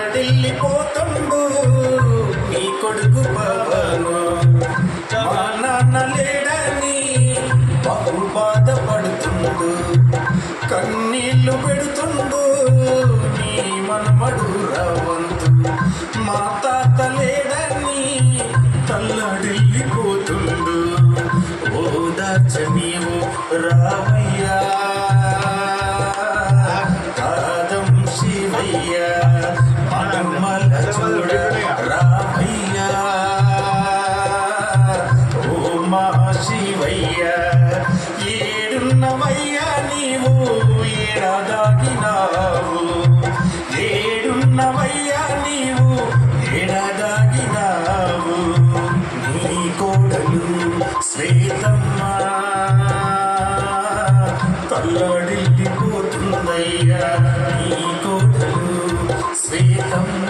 తల్లడిల్లిపోతుండు నీ కొడుకు పవను, మా నాన్న లేడని బహు బాధపడుతుండు, కన్నీళ్లు పెడుతుండు నీ మనమడు రావంతు, మా తాత లేడని తల్లడిల్లిపోతుండు, ఓదార్చ నీవు రావయ్యా కాదం శివయ్యా మనమల చూడ రామయ్యా, ఓ మా శివయ్యా ఏడున్నవయ్యా నీవు ఏడాదాగినావు, ఏడున్నవయ్యా నీవు ఏడాదాగినావు, నీ కోడలు శ్వేతమ్మ తల్లడిల్లిపోతుందయ్యా, నీ కోడలు శ్వేతమ్మ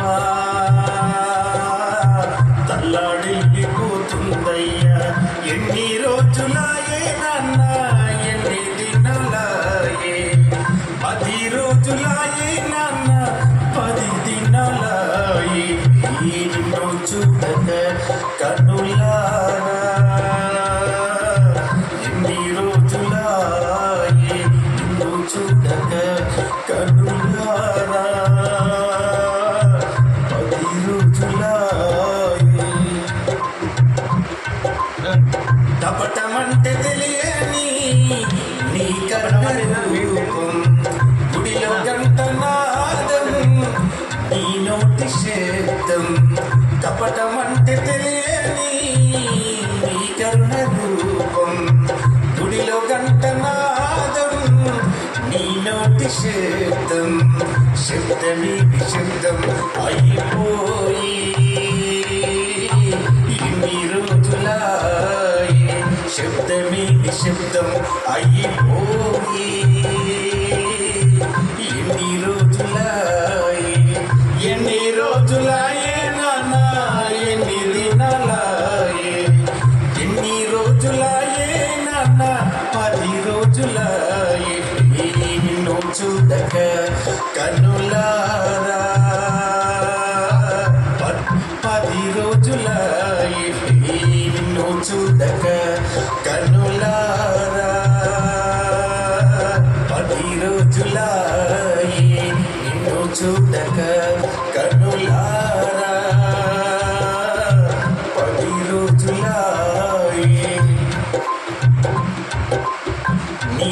తల్లడిల్లిపోతుందయ్యా, ఎన్ని రోజులాయే నాన్న ఎన్ని దినాలాయే, 10 రోజులాయే నాన్న 10 దినాలాయే, నిన్ను చూడక కనులారా ఎన్ని రోజులాయే నిన్ను చూడక కనులారా 10 రోజులాయే, కపటమంటే తెలియని నీ కరుణ రూపం, గుడిలో గంట నాదం నీ నోటి శబ్దం, కపటమంటే తెలియని నీ కరుణ రూపం, గుడిలో గంట నాదం నీ నోటి శబ్దం, శబ్దమే నిశబ్దం అయిపోయి ఇన్ని రోజులాయే, శబ్దమే నిశబ్దం అయిపోయి ఎన్ని రోజులాయే, ఎన్ని రోజులాయే నాన్న ఎన్ని దినాలాయే, ఎన్ని రోజులాయే నాన్న 10 రోజులాయే, నిన్ను చూడక కనులారా 10 రోజులాయే, నిన్ను చూడక కనులారా 10 రోజులాయే, నిన్ను చూడక కనులారా 10 రోజులాయే, నీ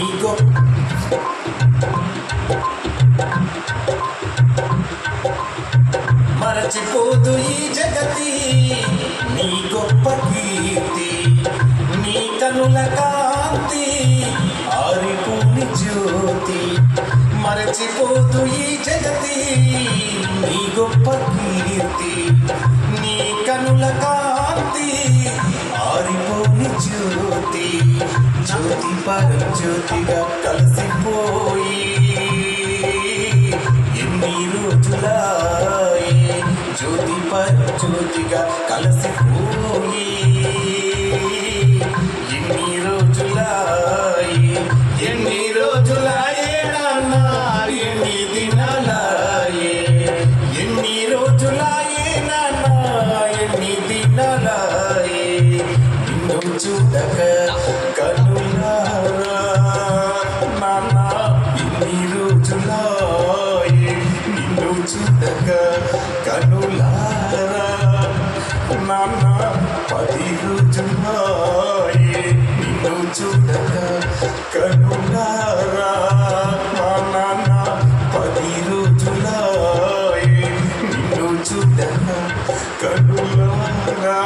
మరచిపోదు ఈ జగతి నీ గొప్ప కీర్తి, నీ కనుల కాంతి ఆరిపోని జ్యోతి, మరచిపోదు ఈ జగతి నీ గొప్ప కీర్తి, నీ కనుల కాంతి ఆరిపోని జ్యోతి, జ్యోతి పరం జ్యోతిగా కలిసిపోయి ఎన్ని రోజులాయే, జ్యోతి పరం జ్యోతిగా కలిసిపోయి ఎన్ని రోజులాయే, ఎన్ని రోజులాయే నాన్న ఎన్ని దినాలాయే, ఎన్ని రోజులాయే నాన్న ఎన్ని దినాలాయే, నిన్ను చూడక కనులారా నాన్న ఎన్ని రోజులాయే, నిన్ను చూడక కనులారా నాన్న 10 రోజులాయే, నిన్ను చూడక కనులారా నాన్న 10 రోజులాయే, నిన్ను చూడక కనులారా.